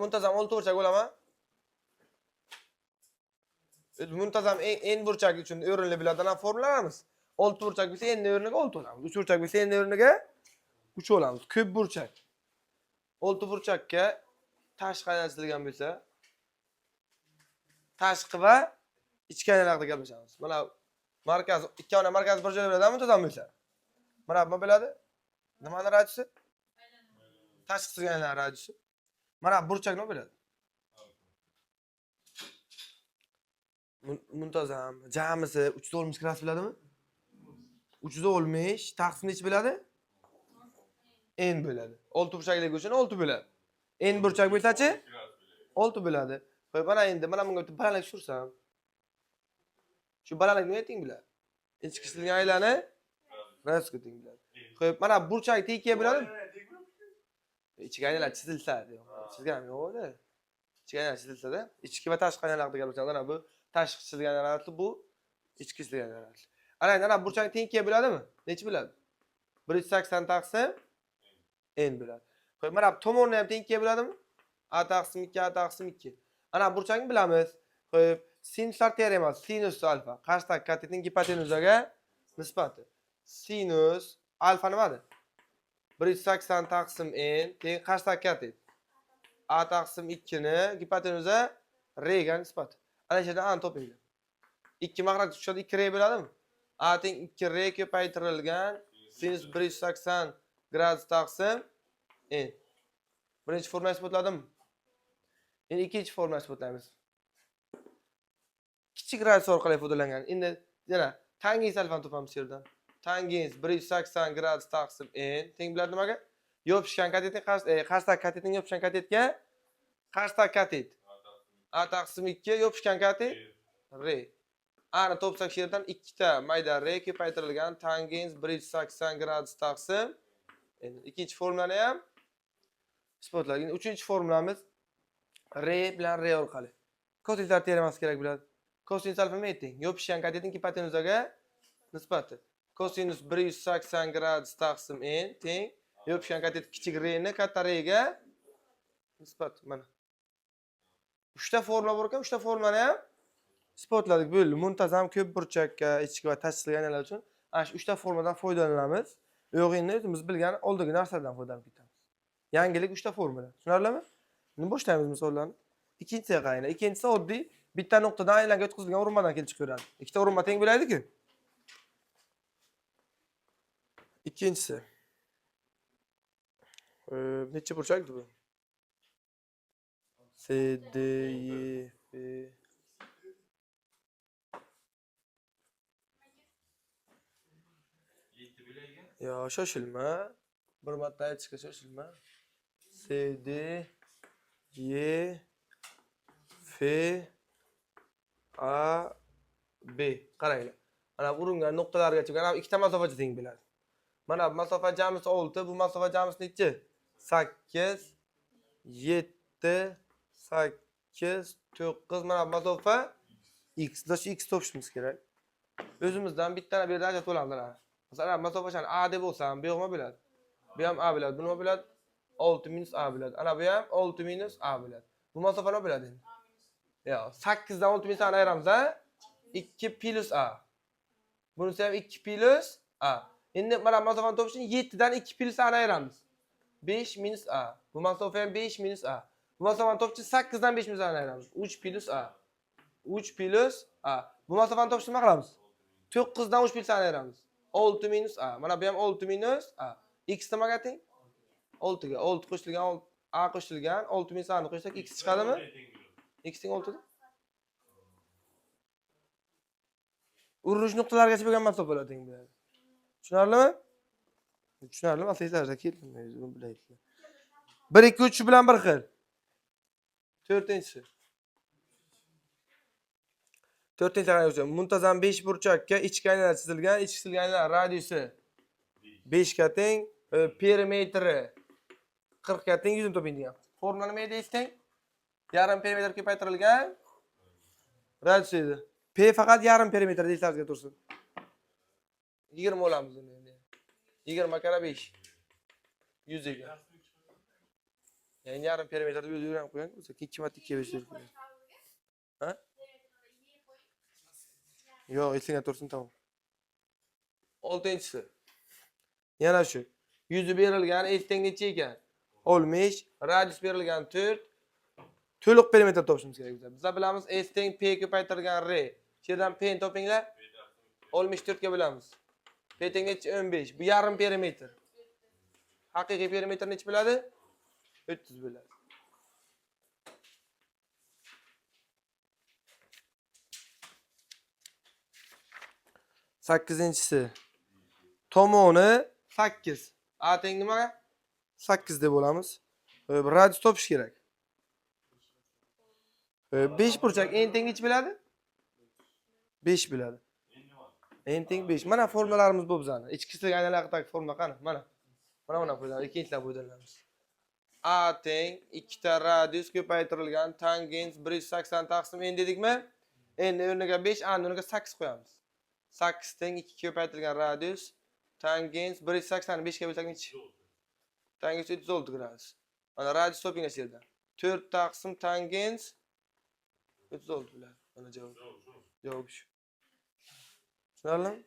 muntazam olti burchak bo'ladimi? Muntazam en burchak uchun o'rinlanadigan formulalarimiz. Olti burchak bo'lsa en o'rniga 6 olamiz. 3 burchak bo'lsa en o'rniga 3 olamiz. Ko'p burchak. Olti burchakka tashqi aylantirilgan bo'lsa, tashqi va ichki aylan haqida gaplashamiz. Mana markaz, ikkona markaz bir joyda bo'ladimi muntazam bo'lsa? Mana nima bo'ladi? Nimani radiusi? Tashqi aylan radiusi. Mana burchak nima bo'ladi? Muntazam. Jamisi 370 gradus bo'ladimi? 370 taqsim necha bo'ladi? N bo'ladi. 6 burchaklik uchun 6 bo'ladi. N burchak bo'lsa-chi? 6 bo'ladi. Xo'p, mana endi mana bunga bitta balandlik tushursam. Shu balandlik nima teng bo'ladi? Ichki ishlangan aylani radiusga teng bo'ladi. Xo'p, mana burchak tekka bo'ladimi? Ichki aylanlar chizilsa, chizgan yo'q-da. Ichki aylanlar chizilsa-da, ichki va tashqi aylanlar haqida gapiramiz. Mana bu tashqi chizilgan aylanlar, bu ichki chizilgan aylanlar. Ana burchak tekka bo'ladimi? Necha bo'ladi? 180 taqsim n bo'ladi. Xo'p, mana tomonni ham tekka bo'ladimi? A taqsim 2, A taqsim 2. Ana burchakni bilamiz. Xo'p, sinuslar teoremasi, sinus alfa qarshidagi katetning gipotenuzaga nisbati. Sinus alfa nimadi? 180 taqsim n teng qarshidagi katet. A taqsim 2 ni gipotenuza r ga nisbati. Ana shu yerdan topinglar. 2 mag'rak tushadi, 2 r bo'ladimi? A teng 2 r ko'paytirilgan sinus 180 gradus taqsim n. Birinchi formula isbotladimmi? Endi ikkinchi formula isbotlaymiz. Kichik radius orqali foydalangan. Endi yana tangens alfani topamiz yerdan. Tangens 180 gradus taqsim n teng bo'ladi nimaga? Yopishgan katetning qarshidagi katetning yopishgan katetga qarshidagi katet A taqsim 2 yopishgan katet r. Ani topsak yerdan 2 ta mayda r ko'paytirilgan tangens 180 gradus taqsim n. Ikkinchi formulani ham isbotladik. Endi uchinchi formulamiz r bilan r orqali. Kosinuslar teoremasi kerak bo'ladi. Kosinus alfa nima teng? Yopishgan katetning gipotenuzaga nisbati. Kosinus 180 gradus taqsim n teng yopishgan katet kichik r ni katta r ga nisbati. Mana. 3 ta formula bor ekan, 3 ta formulani ham isbotladik. Bo'ldi. Muntazam ko'p burchakka, ichki va tashqi aylanlar uchun ana shu 3 ta formuladan foydalanamiz. Yo'g'inni o'zimiz bilgan oldingi narsalardan foydalanib ketamiz. Yangilik 3 ta formula. Tushunarlimi? Endi boshlaymiz misollarni. Ikkinchisiga qaranglar. Ikkinchisi oddiy bitta nuqtadan aylanga o'tkazilgan urinmadan kelib chiqaveradi. Ikkita urinma teng bo'laydi-ku. Ikkinchisi. Necha burchakdi bu? C, D, E, F. Yo, shoshilma. Bir marta aytishga shoshilma. C, D, E, F, A, B. Qaranglar. Mana uringan nuqtalargacha mana ikkita masofacha teng bo'ladi. Mana masofa jamisi 6, bu masofa jamisi necha? 8, 7, 8, 9. Mana masofa x. Biz shu x topishimiz kerak. O'zimizdan bittani bu yerda ajratib olamiz. Masalan, masofani A deb olsam, bu yo'q nima bo'ladi? Bu ham A bo'ladi. Bu nima bo'ladi? 6 minus A bo'ladi. Ana bu ham 6 minus A bo'ladi. Bu masofa nima bo'ladi endi? Yo, 8 dan 6 minus A ni ayiramiz, ha? 2 plus A. Bunisi ham 2 plus A. Endi mana masofani topish uchun 7 dan 2 plus A ni ayiramiz. 5 minus A. Bu masofa ham 5 minus A. Bu masofani topish uchun 8 dan 5 minus A ni ayiramiz. 3 plus A. 3 plus A. Bu masofani topish uchun nima qilamiz? 9 dan 3 plus A ni ayiramiz. 6 minus A. Mana bu ham 6 minus A. X nimaga teng? 6 ga. 6 qo'shilgan, A qo'shilgan, 6 minus A ni qo'shsak X chiqadimi? X teng 6 da. Urinish nuqtalarigacha bo'lgan masofalar teng bo'ladi. Tushunarlimi? Tushunarlimi? Asoslarda keldim, buni bilasizlar. 1 2 3 bilan bir xil. 4-chi. 4-chi qarang, muntazam 5 burchakka ichki aylanlar chizilgan, ichki chizilgan aylanlar radiusi 5 ga teng, perimetri 40 ga teng, 100 ni toping degan. Formula nima edi eslang? Yarim perimetr ko'paytirilgan radius edi. P faqat yarim perimetr deysizga tursin. 20 olamiz endi. 20 kara 5. 100 ga. Yani yarım perimetrede bir ödüyorum koyan. İki mat ikiye beşler koyan. Ha? Yok, esine tursun tamam. Oltinchisi. Yana shu. Yüzü berilgan, etdan necha ekan? 15, radius berilgan 4. To'liq perimetr topishimiz kerak bizlar. Bizlar bilamiz S teng P ko'paytirilgan R. Shu yerdan P ni topinglar. 64 ga bilamiz. P teng necha? 15. Bu yarim perimetr. Haqiqiy perimetr necha bo'ladi? 300 bo'ladi. Sakkizinchisi. Tomoni 8. A teng nimaga? 8 deb olamiz. Radius topish kerak. 5 burchak n teng necha bo'ladi? 5 bo'ladi. N teng 5. Mana formulalarimiz bu bizani. Ichkisiga aylanaqdagi formula qani? Mana. Mana qo'yiladi. Ikkinchilar foydalanamiz. A teng 2 ta radius ko'paytirilgan tangens 180 taqsim n dedikmi? N o'rniga 5, A o'rniga 8 qo'yamiz. 8 teng 2 ko'paytirilgan radius tangens 180 ni 5 ga bo'lsak necha? Tangens 36 gradus. Mana radius topinglar shu yerda. 4 taqsim tangens 36 bo'ladi. Mana javob. Javob shu. Tushunarlimi?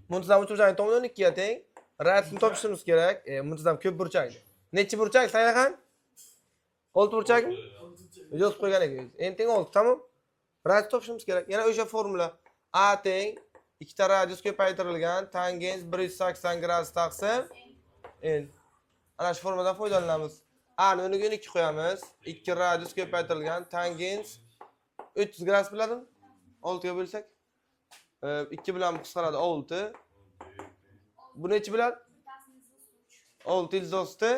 Muntazam uchburchakning tomoni 12 ga teng. Radiusni topishimiz kerak. Muntazam ko'p burchakni. Necha burchak saylagan? 6 burchakmi? Yozib qo'ygan ekanmiz. N teng 6, tamom. Radius topishimiz kerak. Yana o'sha formula. A teng 2 ta radius ko'paytirilgan tangens 180 gradus taqsim n. Ana shu formuladan foydalanamiz. A ni o'rniga 12 qo'yamiz. 2 radius ko'paytirilgan tangens 300 gradus biladimi? 6 ga bo'lsak 2 bilan qisqaradi 6. Bu necha bo'ladi? 6 ilzosti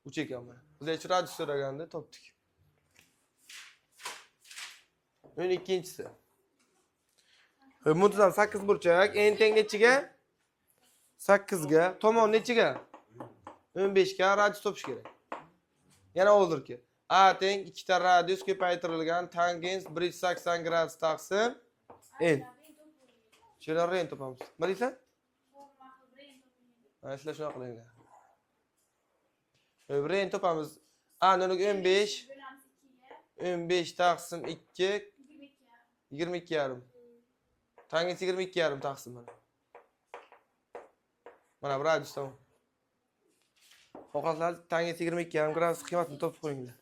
3 ekan mana. Biz hech radius so'raganda topdik. 12-inchisi. Muntazam 8 burchak, n teng nechiga? 8 ga, tomon nechiga? 15 ga radius topish kerak. Yana o'ldirki. A teng 2 ta radius ko'paytirilgan tangens 180 gradus taqsim n. Shuni r topamiz. Nima deysan? Mana sizlar shuna qilinglar. R topamiz. A o'rniga 15 15 taqsim 2 22,5. Tangens 22,5 taqsim mana. Mana bu radius tamam. Xohlasizlar tangens 22,5 gradus qiymatini topib qo'yinglar.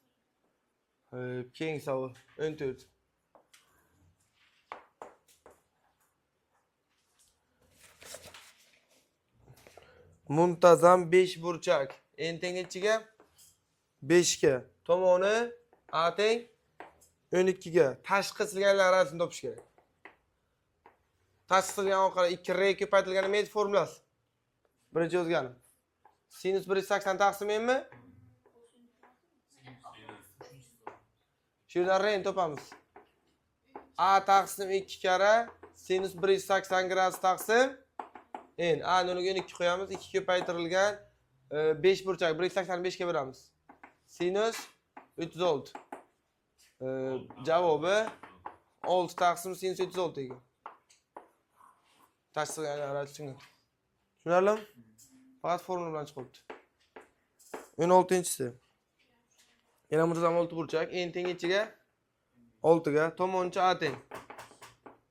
Keyingi savol 14. Muntazam 5 burchak. N teng nechiga? 5 ga. Tomoni A teng 12 ga. Tashqi qisilganlar orasini topish kerak. Tashqi qisilgan orqali 2 r ko'paytirilgan nima edi formulasi? Birinchi yozganim. Sinus 180 taqsim nmi? Shu yerdan r topamiz. A taqsim 2 karra sinus 180 gradus taqsim n. A ni o'rniga 12 qo'yamiz. 2 ko'paytirilgan 5 burchak 185 ga beramiz. Sinus 36. Javobi 6 taqsim sinus 36 ekan. Tashqi tushungan. Tushunarlimi? Faqat formula bilan chiqibdi. 16-inchisi. Yana muntazam 6 burchak, n teng nechiga? 6 ga, tomonchi A teng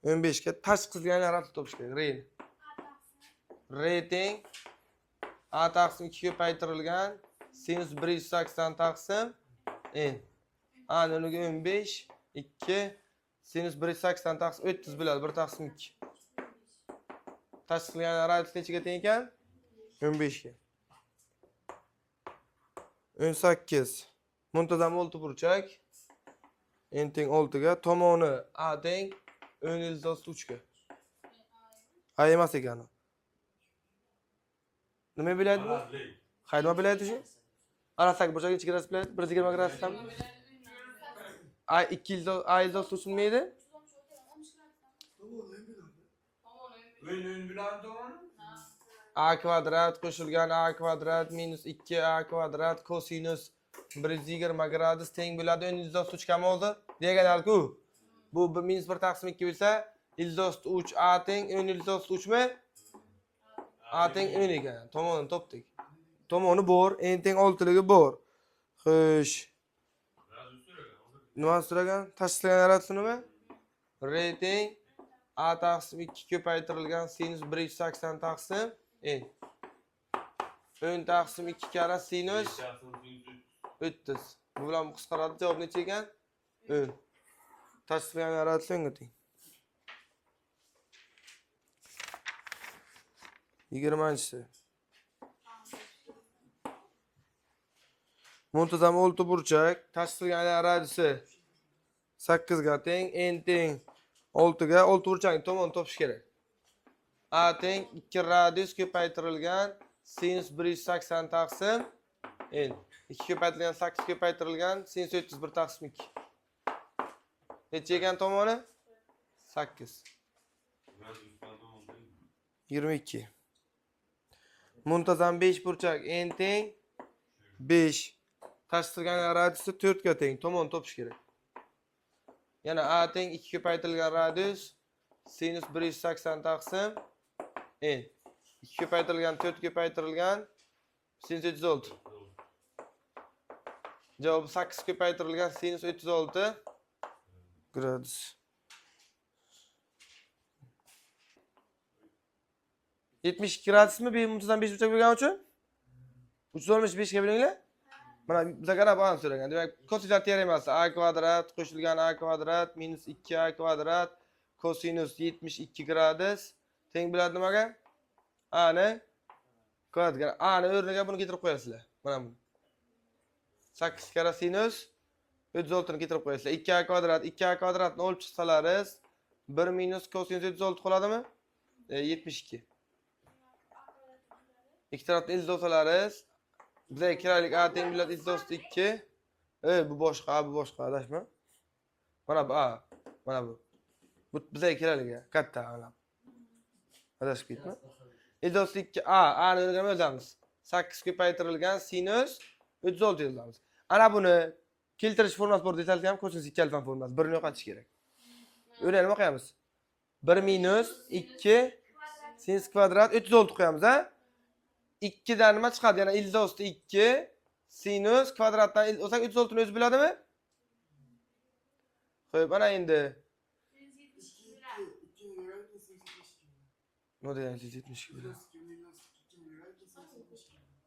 15 ga. Tashqi qisilgan radius topish kerak. R teng A taqsim 2 ko'paytirilgan sinus 180 taqsim n. A ni o'rniga 15 2 sinus 180 taqsim 300 bo'ladi. 1 taqsim 2. Tashqi qisilgan radius nechiga teng ekan? 15 ga. 18. Muntazam 6 burchak. N teng 6 ga, tomoni A teng 10,3 ga. A emas ekan. Nima bo'ladi bu? Nima bo'ladi shu? Arasidagi burchak necha gradus bo'ladi? 120 gradus ham. A 2 tushunmaydi? A kvadrat qo'shilgan A kvadrat minus 2A kvadrat kosinus 120 gradus teng bo'ladi 10,3 kam oldi deganlar-ku. Bu minus 1 taqsim 2 bo'lsa 10,3 A teng 10,3 mi? A teng 10 ekan. Tomonini topdik. Tomoni bor, n teng 6ligi bor. Xo'sh. Nima so'ragan? Tashlangan radiyusimi? R teng A taqsim 2 ko'paytirilgan sinus 180 taqsim n. 10 taqsim 2 karra sinus 30. Bu bilan qisqaradi. Javob necha ekan? 10. Tashlangan radiyusga teng. 20-chi. Muntazam olti burchak, tashlangan radiyusi 8 ga teng, n teng 6 ga, olti burchakning tomoni topish kerak. A teng 2 radius ko'paytirilgan sinus 180 taqsim n. 2 ko'paytirilgan 8 ko'paytirilgan sinus 31 taqsim 2. Necha ekan tomoni? 8. 22. Muntazam 5 burchak n teng 5. Tashlangan radiyusi 4 ga teng, tomon topish kerak. Yana A teng 2 ko'paytirilgan radius sinus 180 taqsim n. 2 ko'paytirilgan 4 ko'paytirilgan sinus 36. Javob 8 ko'paytirilgan sinus 36 gradus. 72 gradusmi? Muntazam 5 burchak bo'lgani uchun 365 ga bilinglar. Mana bizga qarab ham so'ragan. Demak, kosinus teoremasi a kvadrat qo'shilgan a kvadrat minus 2a kvadrat kosinus 72 gradus teng bo'ladi nimaga? A ni kvadratga. A ni o'rniga buni keltirib qo'yasizlar. Mana bu. 8 karra sinus 36 ni keltirib qo'yasizlar. 2a kvadratni olib chiqsalaringiz 1 minus kosinus 36 qoladimi? 72. İki tarafta ildiz olsalaringiz bize kiraylik A teng bo'ladi ildiz 2. Bu boshqa, bu boshqa, adashma. Mana bu A, mana bu. Bu bize kiraylik katta mana. Adashib ketma. Ildiz 2 A ni o'rganib o'zamiz. 8 ko'paytirilgan sinus 36 yozamiz. Ana buni keltirish formulasi bor desak ham kosinus 2 alfa formulasi. Birini yo'qotish kerak. O'rganib o'qiymiz. 1 minus 2 sinus kvadrat 36 qo'yamiz, ha? 2 dan nima chiqadi? Yana ildiz osti 2 sinus kvadratdan olsak 36 ni o'zi bo'ladimi? Xo'p, ana endi. Nima degan 172 bo'ladi?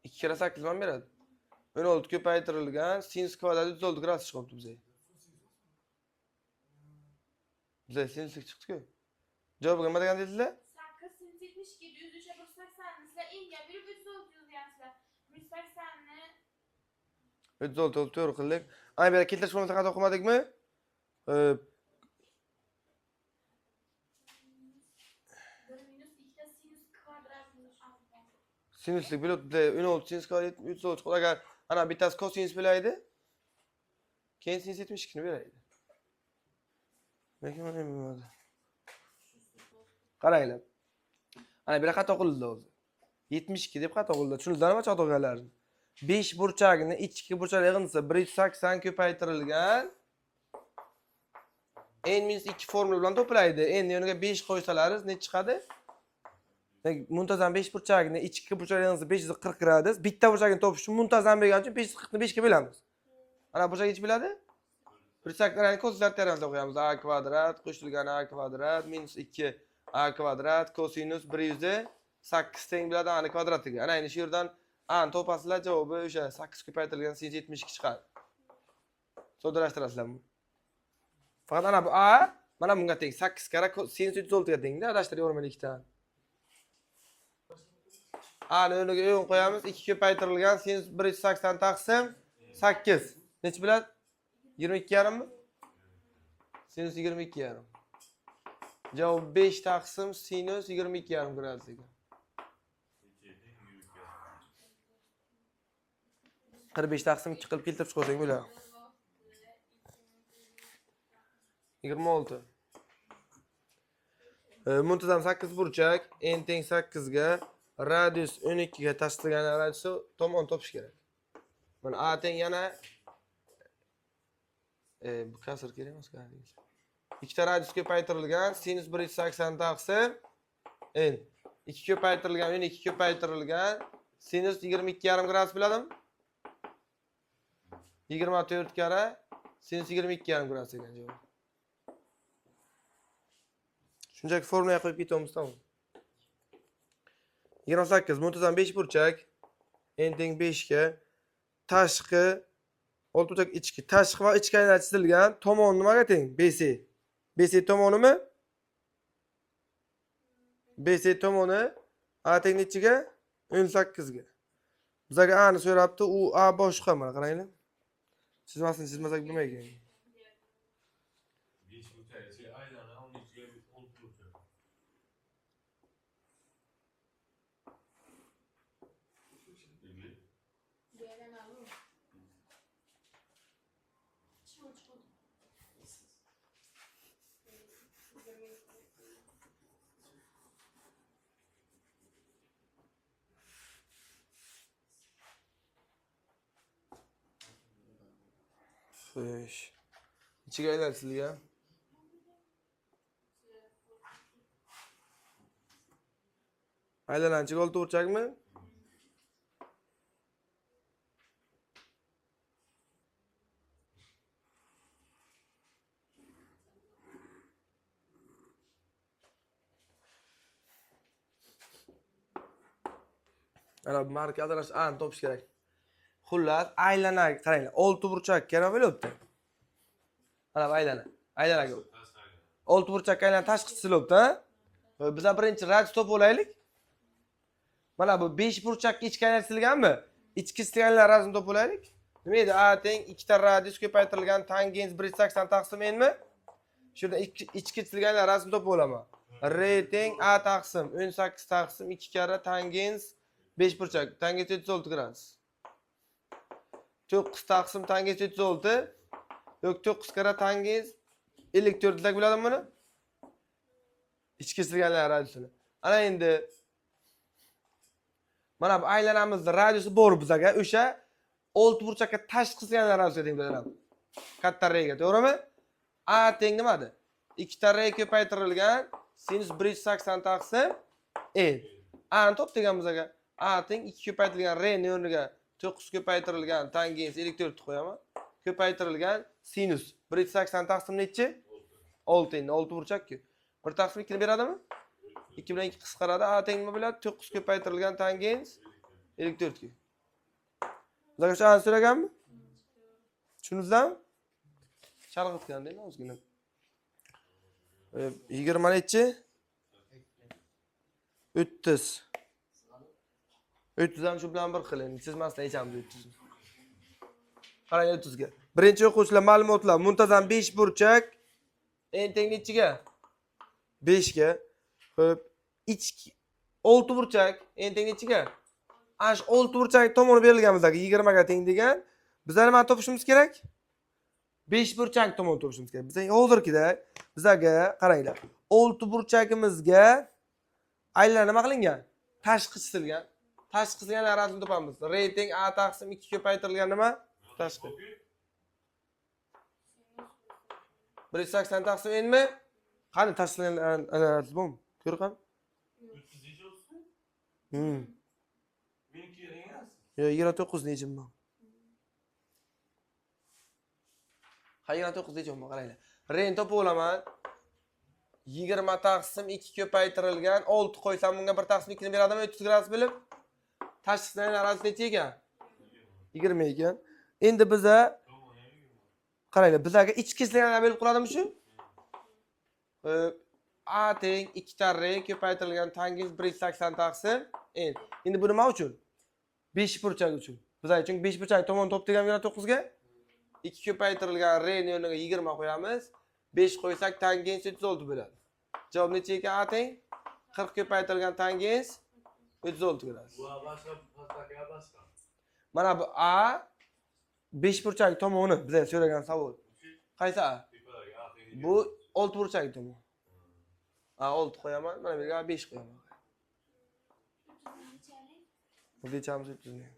2 kira 8 man beradi. 16 ko'paytirilgan sinus kvadrat 36 gradus chiqibdi bizga. Bizga sinus chiqdi-ku. Javob nima degan dedinglar? 8 sinus 72 103 180 sizlar enga berib 36 yozyapsizlar. 180 ni 36 to'g'ri qildik. Ana bu yerga keltirish formulasi xato qilmadikmi? 1 minus 2 sinus kvadratni alfa. Sinuslik bo'ladi. 16 sinus kvadrat 36 qo'l agar ana bittasi kosinus bo'laydi. Keyin sinus 72 ni beradi. Lekin mana bo'lmadi. Qaranglar. Ana bu yerga xato qildi o'zi. 72 deb xato qildi. Tushundingizmi xato qilganlarini? 5 burchagini ichki burchak yig'indisi 180 ko'paytirilgan n-2 formula bilan to'playdi. N yoniga 5 qo'ysalaringiz ne chiqadi? Muntazam 5 burchagini ichki burchak yig'indisi 540 gradus. Bitta burchagini topish uchun muntazam bo'lgani uchun 540 ni 5 ga bo'lamiz. Ana burchak nech bo'ladi? Burchaklarni kosinus teoremasida o'qiymiz. A kvadrat qo'shilgan a kvadrat minus 2 a kvadrat kosinus 108 teng bo'ladi a ni kvadratiga. Ana endi shu yerdan a ni topasizlar, javobi o'sha 8 ko'paytirilgan sinus 72 chiqadi. Soddalashtirasizlar. Faqat ana bu a mana bunga teng 8 karra sinus 36 ga tengda, adashtirib yormaylik ikkitan. A ni o'rniga yo'q qo'yamiz. 2 ko'paytirilgan sinus 180 taqsim 8. Nech bo'ladi? 22,5 mi? Sinus 22,5. Javob 5 taqsim sinus 22,5 gradus ekan. 45 taqsim 2 qilib keltirib chiqarsang bo'ladi. 26. Muntazam 8 burchak n teng 8 ga radius 12 ga tashlangan radiusi tomon topish kerak. Mana a teng yana bu kasr kerak emas qanday. Ikkita radius ko'paytirilgan sinus 180 taqsim n. 2 ko'paytirilgan 12 ko'paytirilgan sinus 22,5 gradus bo'ladimi? 24 kare sinus 22,5 gradus ekan javob. Shunchaki formulaga qo'yib ketamiz, tamom. 28 muntazam 5 burchak n teng 5 ga tashqi oltiburchak ichki tashqi va ichki aylantirilgan tomon nimaga teng? BC. BC tomonimi? BC tomoni A teng nechiga? 18 ga. Bizga A ni so'rabdi, u A boshqa, mana qaranglar. Chizmasak bilmaydi. 5 burchak aylana 12 ga 6 burchak. Xo'sh. Ichiga aylantirilgan. Aylananchiga oltiburchakmi? Ana bu markadalash A ni topish kerak. Xullas, aylanaga qaranglar. 6 burchak nima bo'lyapti? Ana bu aylanaga. 6 burchak aylan tashqisi bo'lyapti, ha? Biz birinchi radius topib olaylik. Mana bu 5 burchakka ichki aylantirilganmi? Ichkisi aylanlar radiusini topib olaylik. Nima edi? A teng 2 ta radius ko'paytirilgan tangens 180 taqsim n-mi? Shunda ichki aylanlar radiusini topib olaman. R teng A taqsim 18 taqsim 2 karra tangens 5 burchak. Tangens 36 gradus. 9 taqsim tangens 36. Yo'q, 9 karra tangens 54 desak bo'ladimi buni? Ichki aylanlar radiusini. Ana endi mana bu aylanamizning radiusi bor bizga. O'sha 6 burchakka tashqi aylanlar radiusi teng bo'ladi. Katta R ga, to'g'rimi? A teng nimadi? 2 ta R ko'paytirilgan sinus 180 taqsim n. A ni top degan bizga. A teng 2 ko'paytirilgan R ni o'rniga 9 ko'paytirilgan tangens 54 qo'yaman. Ko'paytirilgan sinus 180 taqsim nechi? 6 endi 6 burchak-ku. 1 taqsim 2 ni beradimi? 2 bilan 2 qisqaradi. A teng nima bo'ladi? 9 ko'paytirilgan tangens 54 ku. Bizga shu ani so'raganmi? Tushundingizmi? Chalg'itganda endi ozgina. 20 nechi? 30. 30 ham shu bilan bir xil endi. Chizmasdan aytamiz 30 ni. Qarang 30 ga. Birinchi o'quvchilar ma'lumotlar muntazam 5 burchak n teng nechiga? 5 ga. Xo'p, ichki 6 burchak n teng nechiga? Ash 6 burchak tomoni berilgan bizga 20 ga teng degan. Bizlar nima topishimiz kerak? 5 burchak tomon topishimiz kerak. Biz hozirgida bizga qaranglar. 6 burchagimizga aylana nima qilingan? Tashqi chisilgan. Tashqi chisilgan radiusini topamiz. R teng A taqsim 2 ko'paytirilgan nima? Tashqi. 180 taqsim n-mi? Qani tashlangan radius bormi? Ko'r qani? 30 necha olsun? Hmm. Meniki emas. Yo 29 nechim bor. Ha 29 nechim bor, qaranglar. R ni topib olaman. 20 taqsim 2 ko'paytirilgan 6 qo'ysam bunga 1 taqsim 2 ni beradimi? 30 gradus bo'lib. Tashqisidan radius necha ekan? 20 ekan. Endi biza qaranglar, bizga ichki aylanlar bo'lib qoladimi shu? A teng 2 ta R ko'paytirilgan tangens 180 taqsim n. Endi bu nima uchun? 5 burchak uchun. Biz uchun 5 burchak tomon top degan 29 ga 2 ko'paytirilgan R ni o'rniga 20 qo'yamiz. 5 qo'ysak tangens 36 bo'ladi. Javob necha ekan? A teng 40 ko'paytirilgan tangens 36 gradus. Bu boshqa pastaki boshqa. Mana bu A 5 burchak tomoni bizga so'ragan savol. Qaysi A? Bu 6 burchak tomon. A 6 qo'yaman, mana bu yerga 5 qo'yaman. Bu nechamiz 30?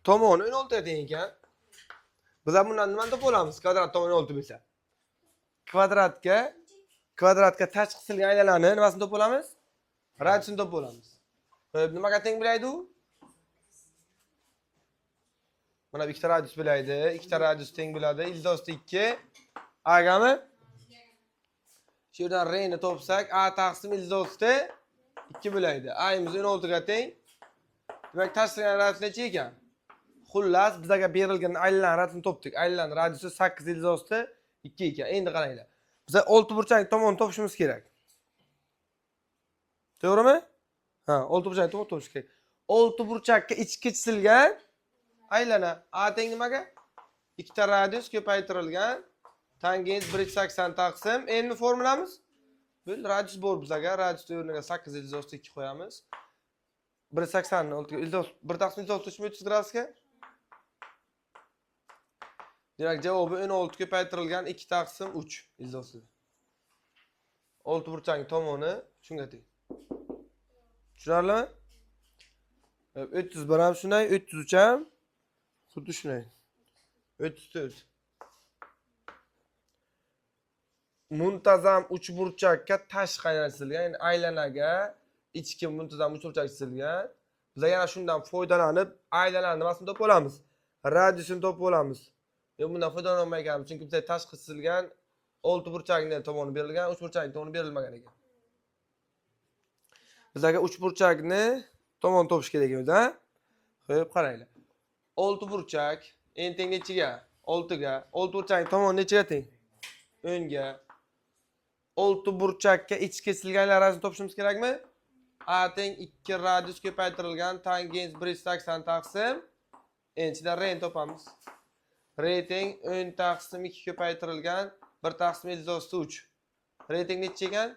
tomoni 16 ga teng ekan. Biz ham bundan nimani topib olamiz? Kvadrat tomoni 16 bo'lsa. Kvadratga tashqi qisilgan aylanani nimasini topib olamiz? Radiusini topib olamiz. Xo'p, nimaga teng bo'laydi u? Mana ikkita radius bo'laydi. Ikkita radius teng bo'ladi. Ildizni 2. A gami? Shu yerdan r ni topsak, a taqsim ildizni 2 bo'laydi. A imiz 16 ga teng. Demak, tashqi radius necha ekan? Xullas, bizga berilgan aylan radiusini topdik. Aylan radiusi 8 ildizni 2 ekan. Endi qaranglar. Biza 6 burchak tomonni topishimiz kerak. To'g'rimi? Ha, 6 burchak tomonni topish kerak. 6 burchakka ichki chisilgan aylana a teng nimaga? Ikkita radius ko'paytirilgan tangens 180 taqsim n formulamiz. Bu radius bor bizga. Radius o'rniga 8 ildizni 2 qo'yamiz. 180 ni 6 ga 1 taqsim 330 gradusga. Demak, javobi 16 ko'paytirilgan 2 taqsim 3 ildizni. 6 burchak tomoni shunga teng. Tushunarlimi? 301 ham shunday, 303 ham xuddi shunday. 34. Muntazam uchburchakka tashqi aylantirilgan, ya'ni aylanaga ichki muntazam uchburchak chizilgan. Biz yana shundan foydalanib, aylanani nimasini topib olamiz? Radiusini topib olamiz. Bundan foydalana olmayganmiz, chunki bizga tashqi chizilgan 6 burchakni tomoni berilgan, 3 burchakni tomoni berilmagan ekan. Bizga 3 burchakni tomon topish kerak edi, ha? Xo'p, qaranglar. 6 burchak n teng nechiga? 6 ga. 6 burchakning tomoni nechiga teng? 10 ga. 6 burchakka ichki kesilganlar arasini topishimiz kerakmi? A teng 2 radius ko'paytirilgan tangens 180 taqsim n ichidan r ni topamiz. R teng 10 taqsim 2 ko'paytirilgan 1 taqsim ildizni 3. R teng necha ekan?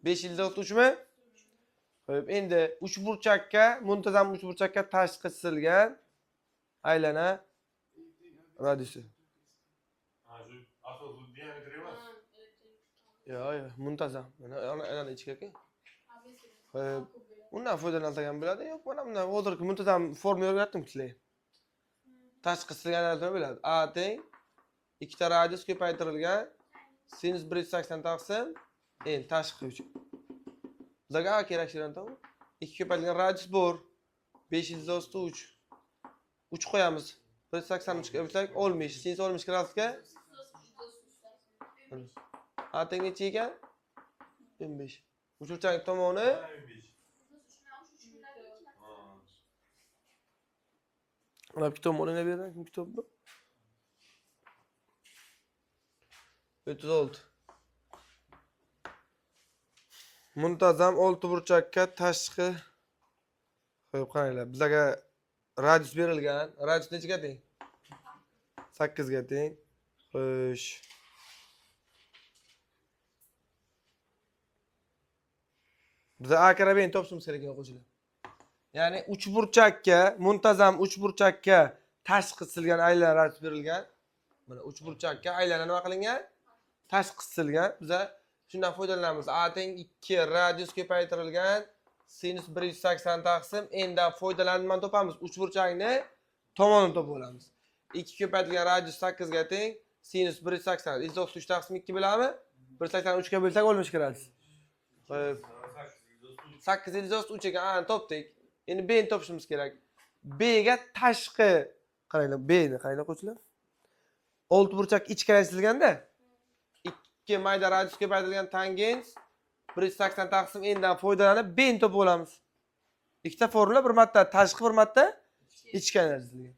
5 ildizni 3 mi? Xo'p, endi 3 burchakka, muntazam 3 burchakka tashqi chisilgan aylana radiusi. Shu asosiy diametri emas. Yo'q, muntazam. Mana ichga-ku. Xo'p, undan foydalansak ham bo'ladi. Yo'q, mana bundan hozirgi muntazam forma o'rgatdim sizlarga. Tashqi chisilganlar nima bo'ladi? A teng ikkita radius ko'paytirilgan sinus 180 taqsim n tashqi uchun. Bizga A kerak shirin to'g'ri? 2 ko'paytirilgan radius bor. 5 ildizni 3. 3 qo'yamiz. 183 ga bo'lsak 60. Sinus 60 gradusga A teng necha ekan? 15. Uchburchak tomoni 15. mana kitob molini berdim. Kim kitob bu? 36. Muntazam 6 burchakka tashqi. Qo'yib qaranglar. Bizga radius berilgan. Radius nechaga teng? 8 ga teng. Xo'sh. Biz A karabin topishimiz kerak ekan o'quvchilar. Ya'ni 3 burchakka, muntazam 3 burchakka tashqi qisilgan aylan radius berilgan. Mana 3 burchakka aylana nima qilingan? Tashqi qisilgan. Biz shundan foydalanamiz. A teng 2 radius ko'paytirilgan sinus 180 taqsim n dan foydalanib nima topamiz? 3 burchakni tomonini topib olamiz. 2 ko'paytirilgan radius 8 ga teng sinus 180 ildizni 3 taqsim 2 bilanmi? 183 ga bo'lsak 60 gradus. Xo'p. 8 ildizni 3 ekan, ani topdik. Endi B ni topishimiz kerak. B ga tashqi qaranglar, B ni qaranglar qo'shlar. 6 burchak ichki aylantirilganda 2 mayda radius ko'paytirilgan tangens 180 taqsim n dan foydalanib B ni topib olamiz. Ikkita formula, bir marta tashqi, bir marta ichki aylantirilgan.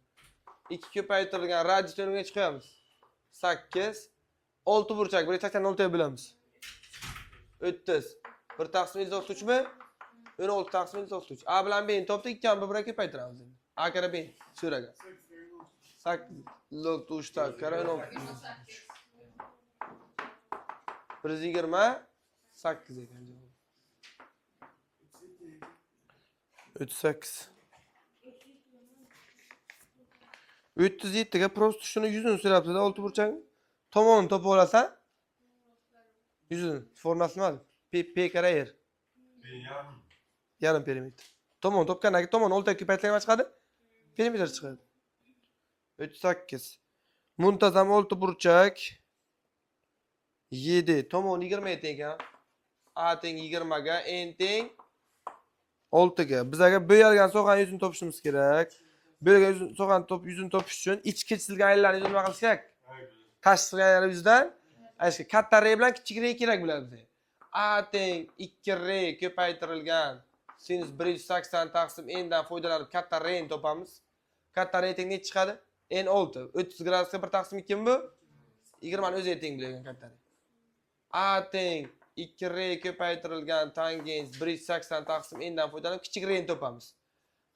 2 ko'paytirilgan radius o'rniga necha qo'yamiz? 8. 6 burchak 180 ga bo'lamiz. 30. 1 taqsim ildizni 3 mi? 16 taqsim ildizni 3. A bilan B ni topdik, ikki ham bir-biriga ko'paytiramiz endi. A kara B so'raga. 8 3 ta kara 16. 128 ekan javob. 38. 37 ga prosta shuni 100 ni so'rabdi-da, 6 burchak tomonini topib olasan. 100 ni formulasi nima? P kara R. Yarim. Yarim perimetr. Tomon topgandan keyin tomon 6 ko'paytirgan nima chiqadi? Perimetr chiqadi. 38. Muntazam 6 burchak 7 tomon 20 teng ekan. A teng 20 ga, n teng 6 ga. Bizga bo'yalgan so'g'an yuzini topishimiz kerak. Bo'yalgan so'g'an yuzini topish uchun ichki chisilgan aylanlarni yuzini nima qilish kerak? Tashqi aylanlar yuzidan aytishga katta r bilan kichik r kerak bo'ladi bizga. A teng 2r ko'paytirilgan sinus 180 taqsim n dan foydalanib katta r ni topamiz. Katta r teng necha chiqadi? N 6. 30 gradusga 1 taqsim 2 mi bu? 20 ni o'ziga teng bo'lgan katta r. A teng 2r ko'paytirilgan tangens 180 taqsim n dan foydalanib kichik r ni topamiz.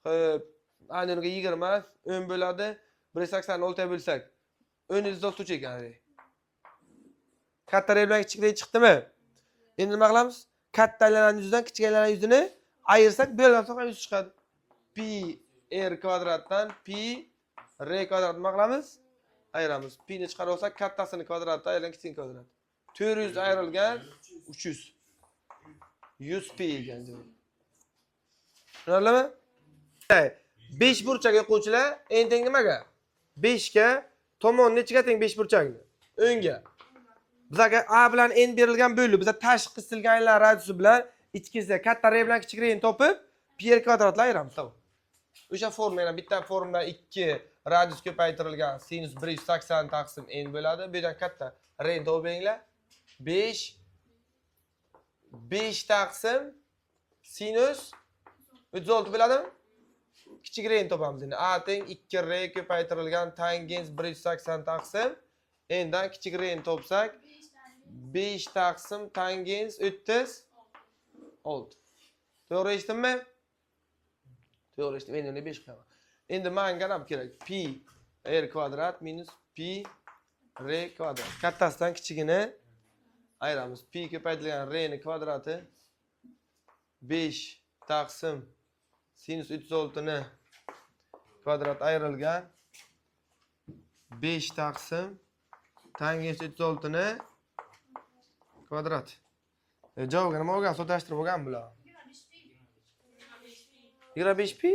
Xo'p, ana unga 20 10 bo'ladi. 180 ni 6 ga bo'lsak 10 yuzda ekan. Katta r bilan kichik r chiqdimi? Endi nima qilamiz? Katta aylanani yuzidan kichik aylanani yuzini ayirsak, bo'lgan so'g'an yuz chiqadi. Pi r kvadratdan pi r kvadrat nima qilamiz? Ayiramiz. Pi ni chiqarib olsak, kattasini kvadratdan ayirgan kichigini kvadrat. 400 ayrilgan 300. 100 pi ekan javob. Tushunarlimi? 5 burchak o'quvchilar, n teng nimaga? 5 ga tomon nechiga teng 5 burchakni? 10 ga. Bizga a bilan n berilgan bo'ldi. Biz tashqi qisilgan aylanlar radiusi bilan ichkisiga katta r bilan kichik r ni topib, pi r kvadratni ayiramiz. Tamam. O'sha formula bitta formula 2 radius ko'paytirilgan sinus 180 taqsim n bo'ladi. Bu yerdan katta r ni topib beringlar. 5 taqsim sinus 36 bo'ladimi? Kichik r ni topamiz endi. A teng 2r ko'paytirilgan tangens 180 taqsim n dan kichik r ni topsak 5 taqsim tangens 36. To'g'ri eshitdimmi? To'g'ri eshitdim. Endi uni 5 qilaman. Endi menga nima kerak? Pi r kvadrat minus pi r kvadrat. Kattasidan kichigini ayiramiz. Pi ko'paytirilgan r ni kvadrati 5 taqsim sinus 36 ni kvadrat ayrilgan 5 taqsim tangens 36 ni kvadrat. Javobga nima bo'lgan? So'tashtirib bo'lgan bular. 25 pi?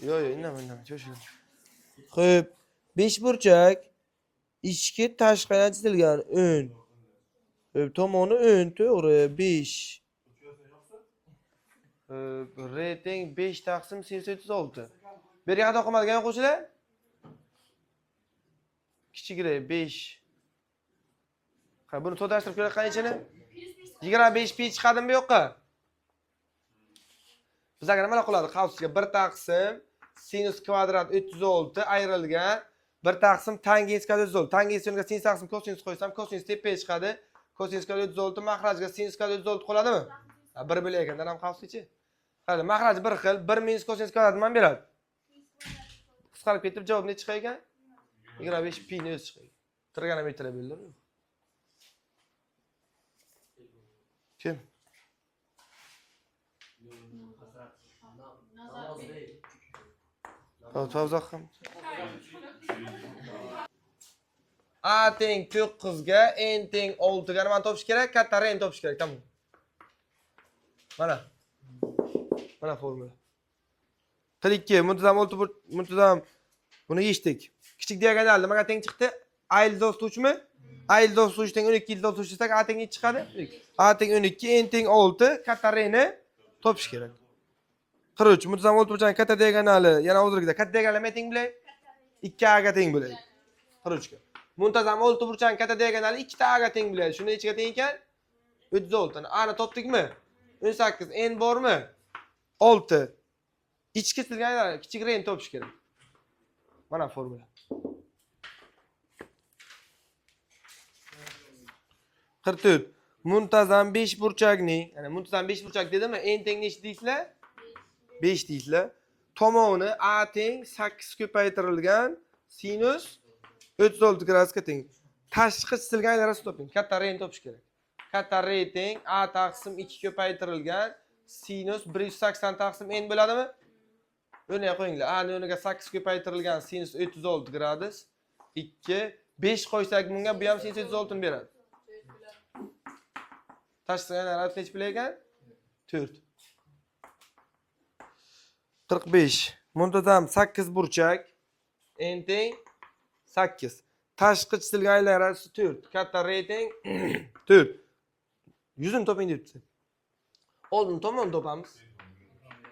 Yo'q, indamay. Cho'shil. Xo'p, 5 burchak ichki tashqi aylan chizilgan 10. Xo'p, tomoni 10, to'g'ri, 5. R teng 5 taqsim sinus 36. Bu yerga xato qilmadigan o'quvchilar? Kichik r 5. Ha, buni to'lashtirib ko'rib qanchani? 25 pi chiqadimi yo'qqa? Bizga nima qiladi? Qavsiga 1 taqsim sinus kvadrat 36 ayrilgan 1 taqsim tangens kvadrat 36. Tangens o'rniga sinus taqsim kosinus qo'ysam, kosinus tepaga chiqadi. Kosinus kvadrat 36 mahrajga sinus kvadrat 36 qoladimi? 1 bo'lar ekan, ham qavsichi. Hali mahraj bir xil, 1 minus kosinus kvadrat nima beradi? Qisqarib ketib javob ne chiqar ekan? 25 pi ni o'zi chiqadi. Trigonometriya bildimi? Kim? Tavzoq ham. A teng 9 ga, n teng 6 ga nima topish kerak? Katta r ni topish kerak, tamom. Mana formula. Tirikki, muntazam buni yechdik. Kichik diagonal nimaga teng chiqdi? A ildov tutuvchimi? A ildov tutuvchi teng 12 ildov tutuvchi desak, A teng necha chiqadi? A teng 12, n teng 6, katta r ni topish kerak. Qiruvchi, muntazam 6 burchakning katta diagonali yana o'zligida. Katta diagonal nima teng bo'ladi? 2a ga teng bo'ladi. Qiruvchiga. Muntazam 6 burchakning katta diagonali 2a ga teng bo'ladi. Shuni nechaga teng ekan? 36. A ni topdikmi? 18. N bormi? 6. İchki tilgan kichik r ni topish kerak. Mana formula. 44. Muntazam 5 burchakning, ya'ni muntazam 5 burchak dedimmi? N teng necha deysizlar? 5 deysizlar. Tomoni A teng 8 ko'paytirilgan sinus 36 gradusga teng. Tashqi chisilgan aylanlarni toping. Katta r ni topish kerak. Katta r teng A taqsim 2 ko'paytirilgan sinus 180 taqsim n bo'ladimi? O'rniga qo'yinglar. A ni o'rniga 8 ko'paytirilgan sinus 36 gradus 2 5 qo'ysak bunga bu ham sinus 36 ni beradi. Tashqi aylanadi necha pula ekan? 4. 45. Muntazam 8 burchak. N teng 8. Tashqi chisilgan aylanasi 4. Katta R teng 4. 100 ni toping debdi. Oldin tomon topamiz.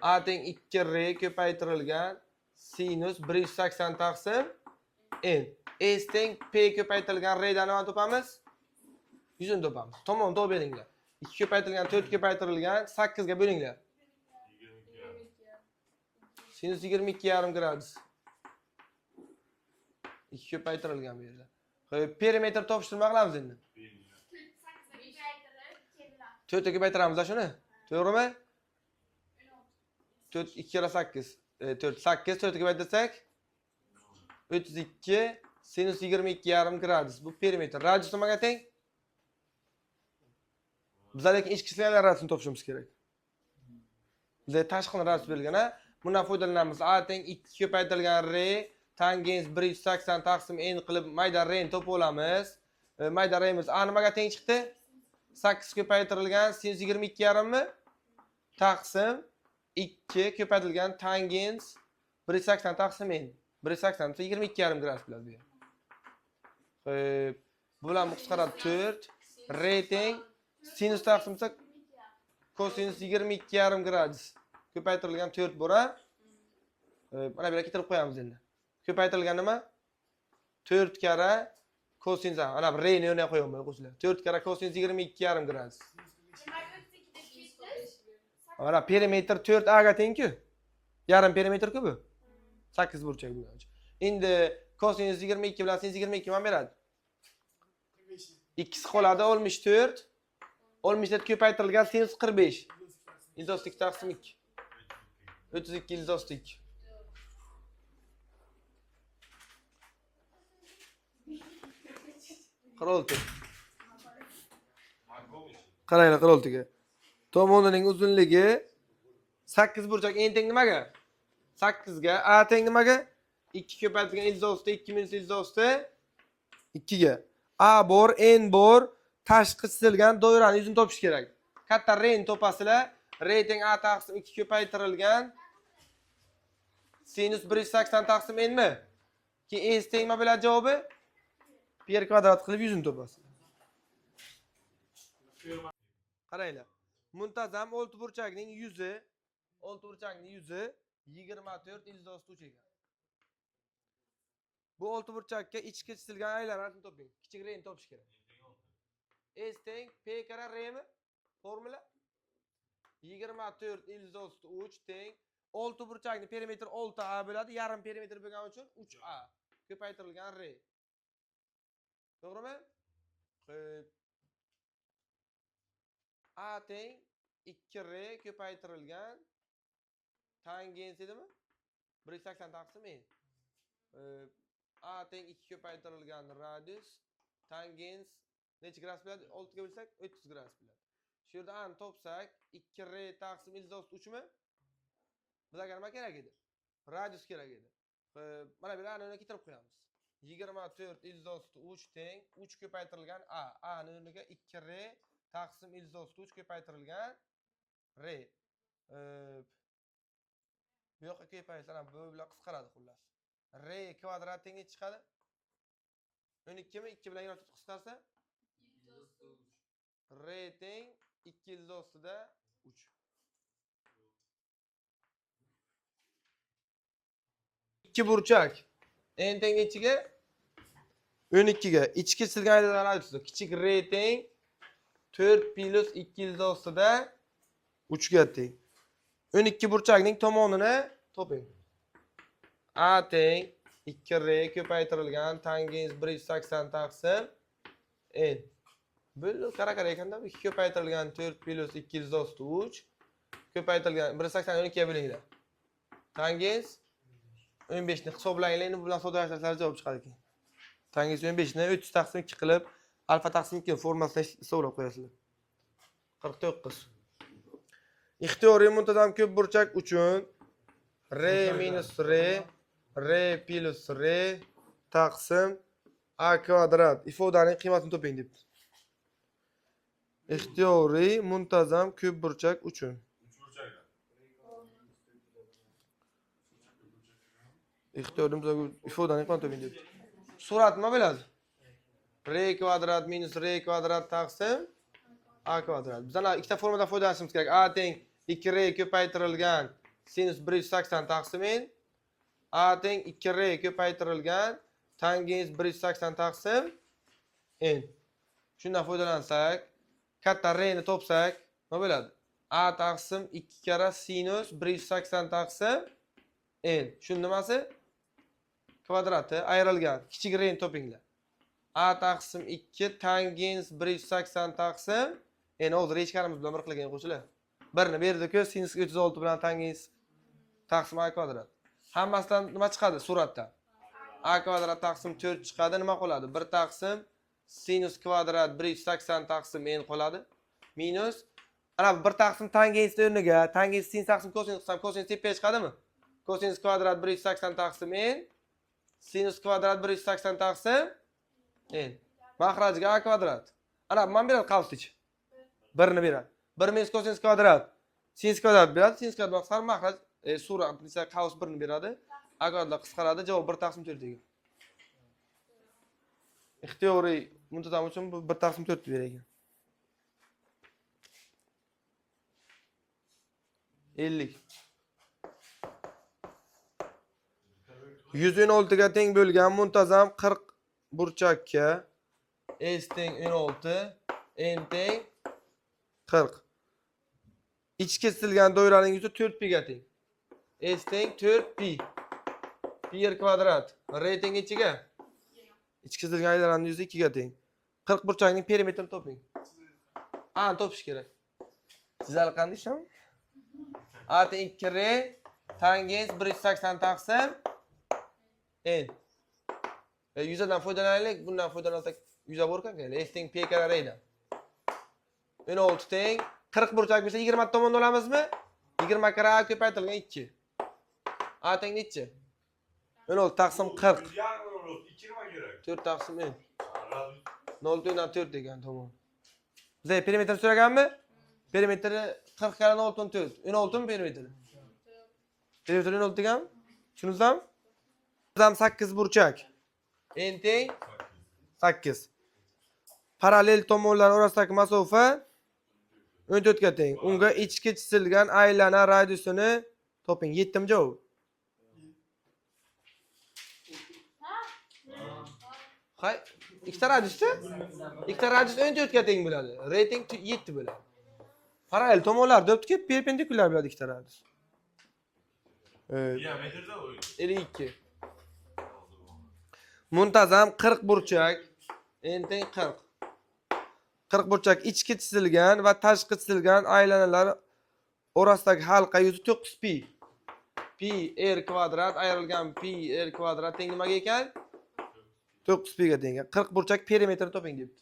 A teng 2R ko'paytirilgan sinus 180 taqsim n. S teng P ko'paytirilgan R dan nima topamiz? 100 ni topamiz. Tomon topib beringlar. 2 ko'paytirilgan 4 ko'paytirilgan 8 ga bo'linglar. 22,5. Sinus 22,5 gradus. 2 ko'paytirilgan bu yerda. Xo'p, perimetr topishtirma qilamiz endi. 4 ga ko'paytiramiz shuni. To'g'rimi? 4 2 kere 8. 4 8 4 ga ko'paytirsak 32 sinus 22,5 gradus. Bu perimetr. Radius nimaga teng? Bizlar lekin ichki chisilgan radiusini topishimiz kerak. Bizga tashqi radius berilgan, ha? Bundan foydalanamiz. A teng 2 ko'paytirilgan R tangens 180 taqsim n qilib mayda r ni topib olamiz. Mayda r'imiz A nimaga teng chiqdi? 8 ko'paytirilgan sinus 22,5 mi? Taqsim 2 ko'paytirilgan tangens 180 taqsim n. 180 esa 22,5 gradus bo'ladi bu. Xo'p, bu bilan qisqaradi 4. R teng sinus taqsimsa kosinus 22,5 gradus. Ko'paytirilgan 4 bora. Mana bu yerga keltirib qo'yamiz endi. Ko'paytirilgan nima? 4 kara kosinus. Ana r ni o'rniga qo'yamiz qo'shlar. 4 kara kosinus 22,5 gradus. Mana perimetr 4a ga teng-ku. Yarim perimetr-ku bu. 8 burchak bu. Endi kosinus 22 bilan sinus 22 nima beradi? 2 qoladi 64. 64 ko'paytirilgan sinus 45. Ilzoslik taqsim 2. 32 ilzoslik. Qirolti. Qaranglar qiroltiga. Tomonining uzunligi 8 burchak n teng nimaga? 8 ga. A teng nimaga? 2 ko'paytirilgan ilzosti 2 minus ilzosti 2 ga. A bor, n bor, tashqi chisilgan doirani yuzini topish kerak. Katta r ni topasizlar. R teng A taqsim 2 ko'paytirilgan sinus 180 taqsim n mi? Keyin S teng nima bo'ladi javobi? Pi kvadrat qilib yuzini topasiz. Qaranglar. Muntazam oltiburchakning yuzi 24 ilzosti 3 ekan. Bu oltiburchakka ichki chisilgan aylanasini toping. Kichik r ni topish kerak. S teng P kara r mi? Formula 24 ilzosti 3 teng oltiburchakning perimetri 6a bo'ladi. Yarim perimetr bo'lgani uchun 3a ko'paytirilgan r. To'g'rimi? Xo'p. A teng 2r ko'paytirilgan tangens edimi? 180 taqsim n. A teng 2 ko'paytirilgan radius tangens necha gradus bo'ladi? 6 ga bo'lsak 30 gradus bo'ladi. Shu yerda a ni topsak 2r taqsim ilzosti 3 mi? Bizga nima kerak edi? Radius kerak edi. Mana bu yerni o'rniga keltirib qo'yamiz. 24 ilzosti 3 teng 3 ko'paytirilgan a. A ni o'rniga 2r taqsim ilzosti 3 ko'paytirilgan r. Bu yoqqa ko'paytirsa bu bilan qisqaradi xullas. R kvadrat teng necha chiqadi? 12 mi? 2 bilan 24 qisqarsa? R teng 2 ilzostida 3. 2 burchak. N teng nechiga? 12 ga. Ichki chisilgan aylanlar radiusi kichik r teng 4 plus 2 ilzostida 3 ga teng. 12 burchakning tomonini toping. A teng 2r ko'paytirilgan tangens 180 taqsim n. Bo'ldi, qara ekanda 2 ko'paytirilgan 4 plus 2 ilzosti 3 ko'paytirilgan 180 12 ga bo'linglar. Tangens 15 ni hisoblanglar, endi bu bilan soddalashtirsangiz javob chiqadi keyin. Tangens 15 ni 3 taqsim 2 qilib alfa taqsim 2 formasini hisoblab qo'yasizlar. 49. Ixtiyoriy muntazam ko'p burchak uchun r minus r plus r taqsim a kvadrat ifodaning qiymatini toping debdi. ixtiyoriy muntazam ko'p burchak uchun. 3 burchakdan. ixtiyoriy muntazam ifodani qanday toping? Surat nima bo'ladi? R kvadrat minus R kvadrat taqsim A kvadrat. Biz ana ikkita formadan foydalanishimiz kerak. A teng 2R ko'paytirilgan sinus 180 taqsim n. A teng 2R ko'paytirilgan tangents 180 taqsim n. Shundan foydalansak, katta R ni topsak, nima bo'ladi? A taqsim 2 karra sinus 180 taqsim n. Shunday nimasi? Kvadrati ayrilgan. Kichik R ni topinglar. A taqsim 2 tangents 180 taqsim n. Hozir hechqarimiz bilan bir qilgan qo'shiladi. Birni berdi-ku, sinus 36 bilan tangents taqsim A kvadrat. Hammasidan nima chiqadi suratda? A kvadrat taqsim 4 chiqadi, nima qoladi? 1 taqsim sinus kvadrat 180 taqsim n qoladi. Minus ana 1 taqsim tangents o'rniga tangents sin taqsim kosinus qilsam kosinus tepaga chiqadimi? Kosinus kvadrat 180 taqsim n sinus kvadrat 180 taqsim n. Mahrajga A kvadrat. Ana men beradi qavsich. 1 ni beradi. 1 minus kosinus kvadrat sinus kvadrat beradi. Sinus kvadrat qisqar mahraj surat esa qavs 1 ni beradi. A kvadrat qisqaradi. Javob 1 taqsim 4 degan. ixtiyoriy muntazam uchun bu 1 taqsim 4 deb berar ekan. 50. 116 ga teng bo'lgan muntazam 40 burchakka S teng 16, N teng 40. İchki kesilgan doiraning yuzi 4pi ga teng. S teng 4pi. Pi kvadrat. R teng ichiga. İchki kesilgan aylananing yuzi 2 ga teng. 40 burchakning perimetrini toping. A topish kerak. Sizlar qanday ishlam? A teng 2R tangents 180 taqsim n. Yuzadan foydalanaylik. Bundan foydalansak yuza bor ekan. S teng P karra R dan. 16 teng 40 burchak bo'lsa 20 tomonda olamizmi? 20 karra A ko'paytirilgan 2. A teng nechi? 16 taqsim 40. 2 nima kerak? 4 taqsim n. 0 dan 4 degan tomon. Bizga perimetr so'raganmi? Perimetri 40 karra 0 dan 4. 16 mi perimetri? Perimetri 16 degan? Tushundingizmi? Muntazam 8 burchak. N teng 8. Parallel tomonlar orasidagi masofa 14 ga teng. Unga ichki chisilgan aylana radiusini toping. Yetdimi javob? Hay, ikkita radiusda? Ikkita radius 14 ga teng bo'ladi. Rating 7 bo'ladi. Parallel tomonlar debdi-ki, perpendikulyar bo'ladi ikkita radius. Diametrda o. 52. Muntazam 40 burchak. N teng 40. 40 burchak ichki chisilgan va tashqi chisilgan aylanalar orasidagi halqa yuzi 9 pi. Pi r kvadrat ayrilgan pi r kvadrat teng nimaga ekan? 9 pi ga teng. 40 burchak perimetrini toping debdi.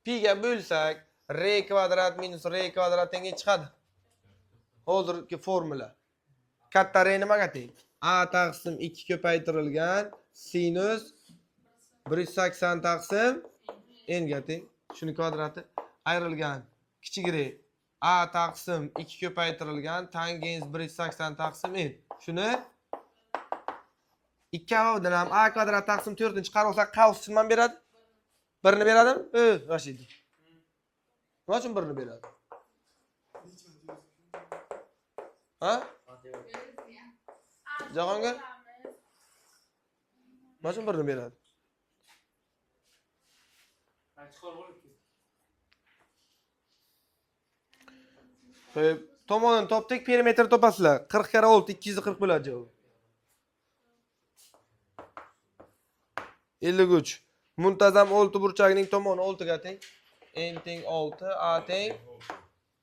Pi ga bo'lsak r kvadrat minus r kvadrat tengga chiqadi. Hozirgi formula. Katta r nimaga teng? A taqsim 2 ko'paytirilgan sinus 180 taqsim n ga teng. Shuni kvadrati ayrilgan kichik r. A taqsim 2 ko'paytirilgan tangents 180 taqsim n. Shuni ikkovidan ham A kvadrat taqsim 4 ni chiqarib olsak qavs nima beradi? 1 ni beradimi? Rashid. Nima uchun 1 ni beradi? Ha? Jahongir? Nima uchun 1 ni beradi? Tomonini topdik, perimetr topasizlar. 40 karra 6 240 bo'ladi javob. 53. Muntazam 6 burchakning tomoni 6 ga teng. N teng 6, A teng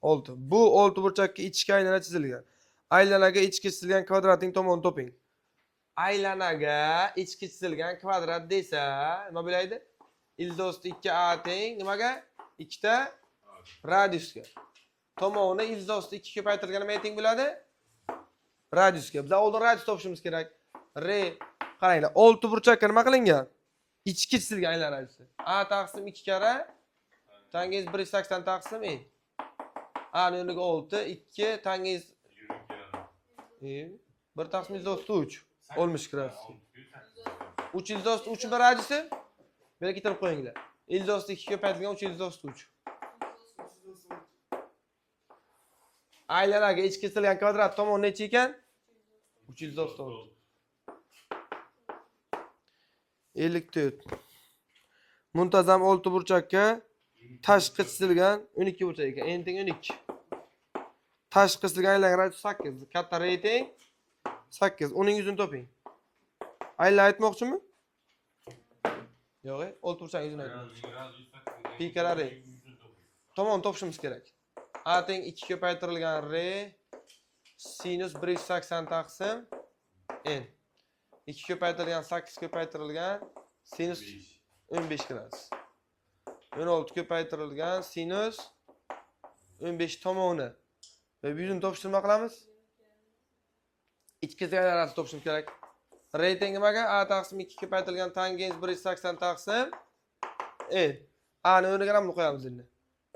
6. Bu 6 burchakka ichki aylana chizilgan. Aylanaga ichki chizilgan kvadratning tomonini toping. Aylanaga ichki chizilgan kvadrat desa, nima bo'laydi? Ildosti 2A teng nimaga? 2 ta radiusga. Tomoni ildosti 2 ko'paytirilgan nimaga teng bo'ladi? Radiusga. Biz oldin radius topishimiz kerak. R qaranglar, 6 burchakka nima qilingan? İçki çizilgan aylana radiusi. A taqsim 2 karra Tangens 180 taqsim n. A'ning o'rniga 6, 2 tangens 1 taqsim 193. Olmuş gradus. 393 bir radiusi. Bera ketirib qo'yinglar. 192 ko'paytirilgan 393. Aylanaga ichki kesilgan kvadrat tomon necha ekan? 394. 54. Muntazam olti burchakka tashqi chizilgan 12 burchak ekan. N teng 12. Tashqi chizilgan aylangan radius 8. Katta R teng 8. Uning yuzini toping. Aylan aytmoqchimi? Yo'q, olti burchakning yuzini aytmoqchi. Pi kara R. Tomon topishimiz kerak. A teng 2 ko'paytirilgan R sinus 180 taqsim n. 2 ko'paytirilgan 8 ko'paytirilgan sinus 15 gradus. 16 ko'paytirilgan sinus 15 tomoni. Va yuzini topishni nima qilamiz? Ikki kesgan arasini topishimiz kerak. R teng nimaga? A taqsim 2 ko'paytirilgan tangens 180 taqsim n. A ni o'rniga ham qo'yamiz endi.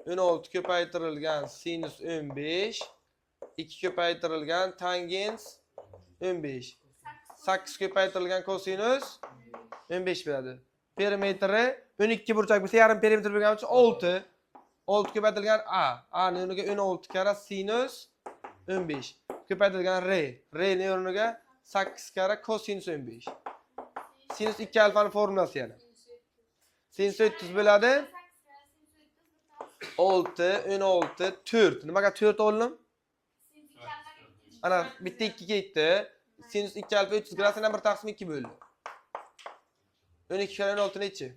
16 ko'paytirilgan sinus 15 2 ko'paytirilgan tangens 15 8 ko'paytirilgan kosinus 15 beradi. Perimetri 12 burchak bo'lsa yarim perimetr bo'lgani uchun 6. 6 ko'paytirilgan A. A ning o'rniga 16 kara sinus 15 ko'paytirilgan R. R ning o'rniga 8 kara kosinus 15. Sinus 2 alfaning formulasi yana. Sinus 30 bo'ladi. 6, 16, 4. Nimaga 4 o'g'lim? Ana bitta 2 ketdi. Sinus 2 alfa 300 gradusdan 1 taqsim 2 bo'ldi. 12 kara 16 nechi?